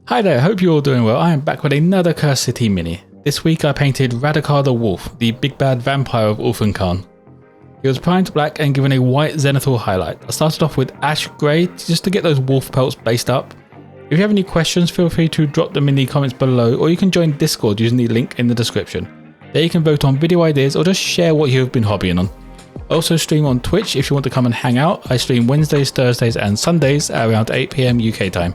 Hi there, hope you're all doing well. I am back with another Cursed City mini. This week I painted Radukar the Wolf, the big bad vampire of Ulfenkarn. He was primed black and given a white zenithal highlight. I started off with ash grey just to get those wolf pelts based up. If you have any questions, feel free to drop them in the comments below, or you can join Discord using the link in the description. There you can vote on video ideas or just share what you have been hobbying on. I also stream on Twitch if you want to come and hang out. I stream Wednesdays, Thursdays and Sundays at around 8 PM UK time.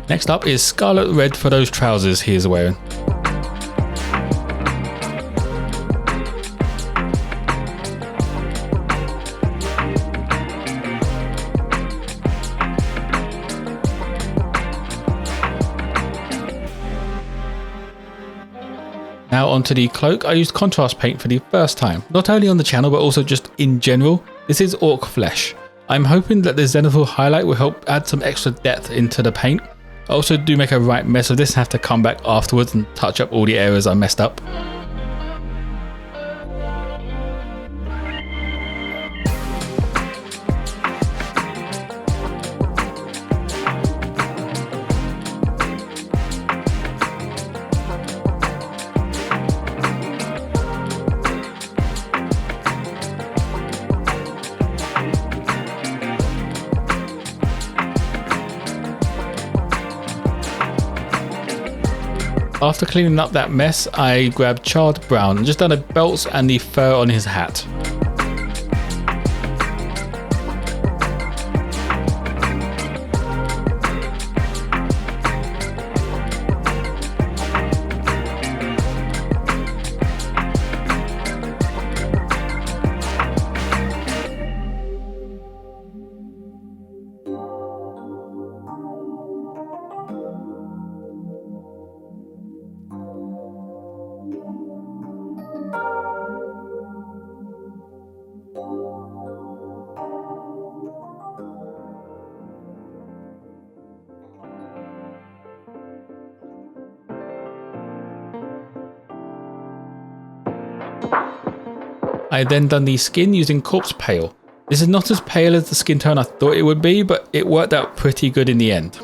Next up is scarlet red for those trousers he is wearing. Now onto the cloak. I used contrast paint for the first time, not only on the channel but also just in general. This is orc flesh. I'm hoping that the zenithal highlight will help add some extra depth into the paint. I also do make a right mess of this and have to come back afterwards and touch up all the areas I messed up. After cleaning up that mess, I grabbed charred brown and just done the belts and the fur on his hat. I then done the skin using corpse pale. This is not as pale as the skin tone I thought it would be, but it worked out pretty good in the end.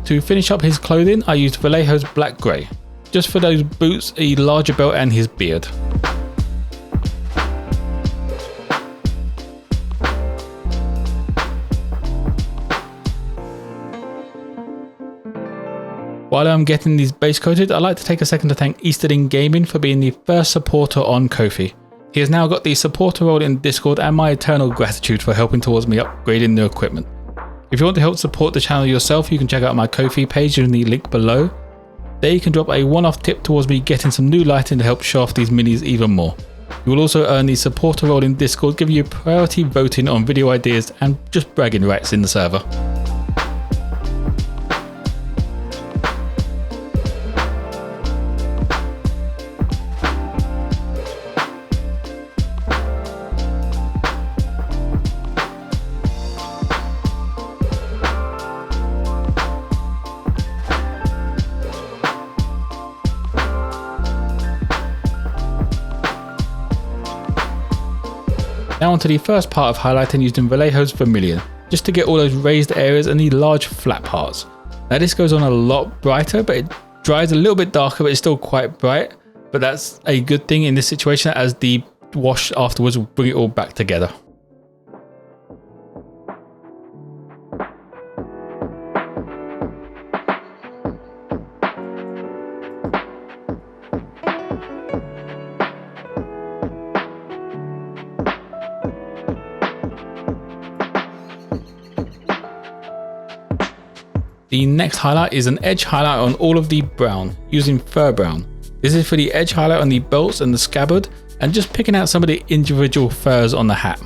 To finish up his clothing, I used Vallejo's black grey, just for those boots, a larger belt and his beard. While I'm getting these base coated, I'd like to take a second to thank Eastern Gaming for being the first supporter on Ko-fi. He has now got the supporter role in Discord and my eternal gratitude for helping towards me upgrading the equipment. If you want to help support the channel yourself, you can check out my Ko-fi page using the link below. There you can drop a one-off tip towards me getting some new lighting to help show off these minis even more. You will also earn the supporter role in Discord, giving you priority voting on video ideas and just bragging rights in the server. Now onto the first part of highlighting using Vallejo's Vermilion, just to get all those raised areas and the large flat parts. Now this goes on a lot brighter, but it dries a little bit darker, but it's still quite bright. But that's a good thing in this situation, as the wash afterwards will bring it all back together. The next highlight is an edge highlight on all of the brown, using fur brown. This is for the edge highlight on the belts and the scabbard, and just picking out some of the individual furs on the hat.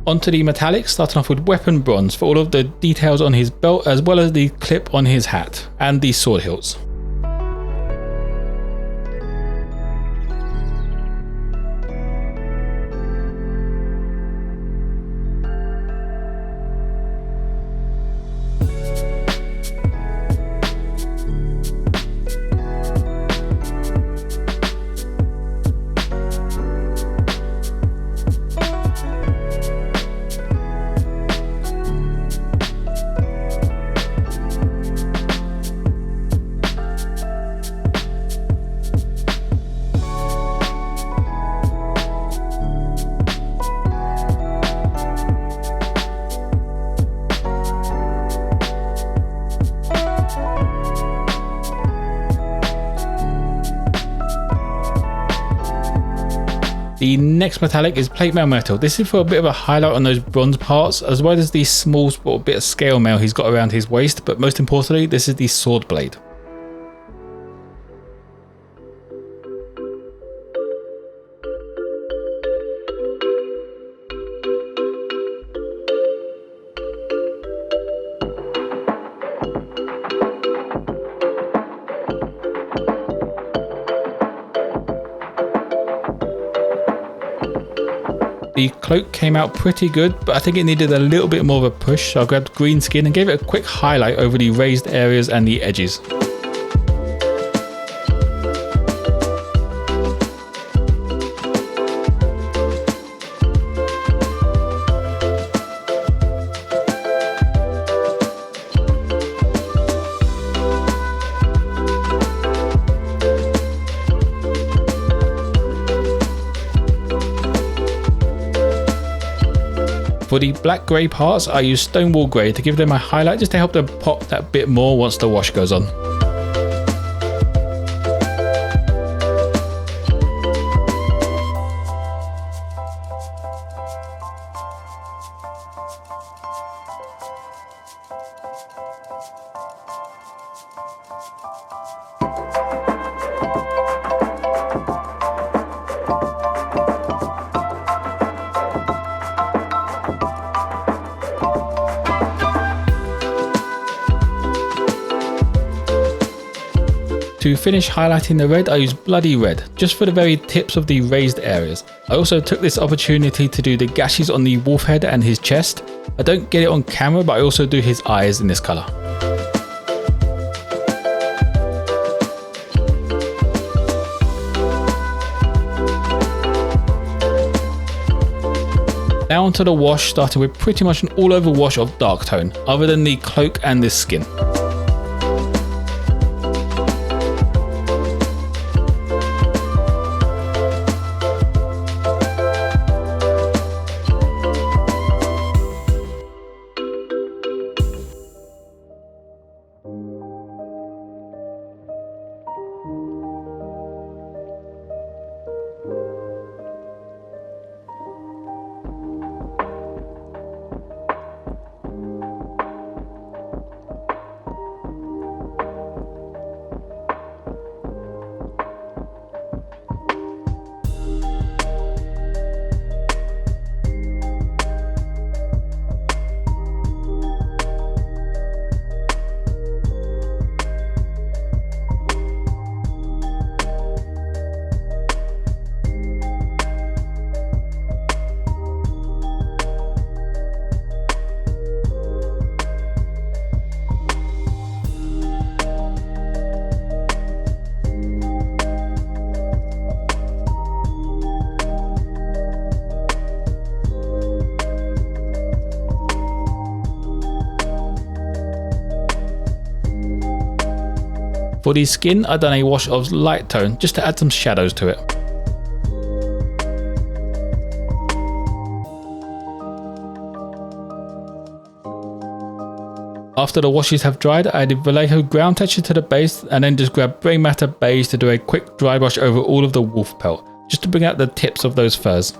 Onto the metallics, starting off with weapon bronze for all of the details on his belt, as well as the clip on his hat and the sword hilts. The next metallic is plate mail metal. This is for a bit of a highlight on those bronze parts, as well as the small bit of scale mail he's got around his waist, but most importantly, this is the sword blade. The cloak came out pretty good, but I think it needed a little bit more of a push, so I grabbed green skin and gave it a quick highlight over the raised areas and the edges. For the black grey parts, I use Stonewall Grey to give them a highlight, just to help them pop that bit more once the wash goes on. To finish highlighting the red, I used Bloody Red, just for the very tips of the raised areas. I also took this opportunity to do the gashes on the wolf head and his chest. I don't get it on camera, but I also do his eyes in this colour. Now onto the wash, starting with pretty much an all over wash of dark tone, other than the cloak and this skin. For the skin, I've done a wash of light tone just to add some shadows to it. After the washes have dried, I added Vallejo ground texture to the base and then just grabbed Grey Matter Beige to do a quick dry brush over all of the wolf pelt, just to bring out the tips of those furs.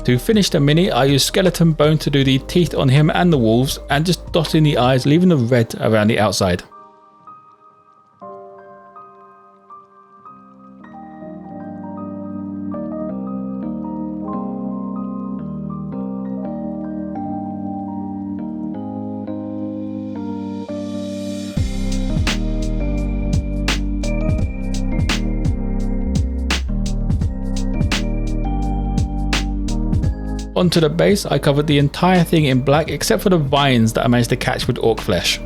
To finish the mini, I used skeleton bone to do the teeth on him and the wolves, and just dotting the eyes, leaving the red around the outside. Onto the base, I covered the entire thing in black except for the vines that I managed to catch with orc flesh.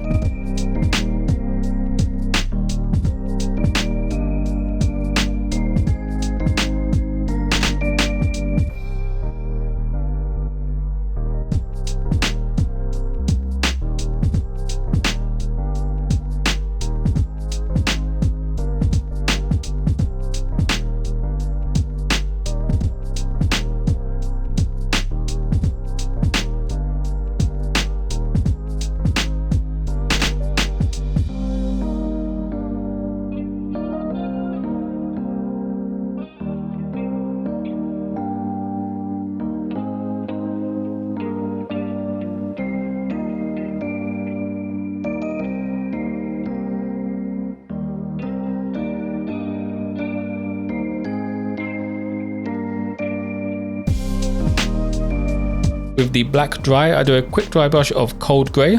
With the black dry, I do a quick dry brush of cold grey.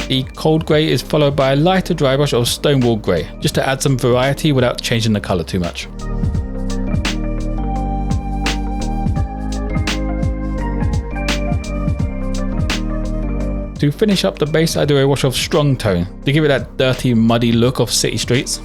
The cold grey is followed by a lighter dry brush of stonewall grey, just to add some variety without changing the colour too much. To finish up the base, I do a wash of strong tone to give it that dirty, muddy look of city streets.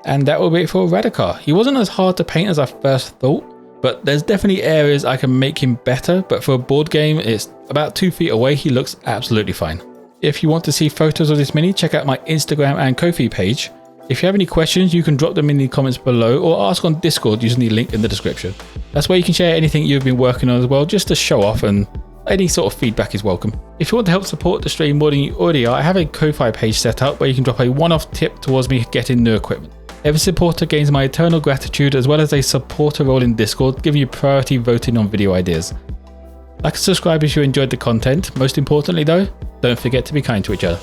And that will be it for Radukar. He wasn't as hard to paint as I first thought, but there's definitely areas I can make him better, but for a board game, it's about 2 feet away, he looks absolutely fine. If you want to see photos of this mini, check out my Instagram and Ko-fi page. If you have any questions, you can drop them in the comments below or ask on Discord using the link in the description. That's where you can share anything you've been working on as well, just to show off, and any sort of feedback is welcome. If you want to help support the stream more than you already are, I have a Ko-fi page set up where you can drop a one-off tip towards me getting new equipment. Every supporter gains my eternal gratitude, as well as a supporter role in Discord, giving you priority voting on video ideas. Like and subscribe if you enjoyed the content. Most importantly though, don't forget to be kind to each other.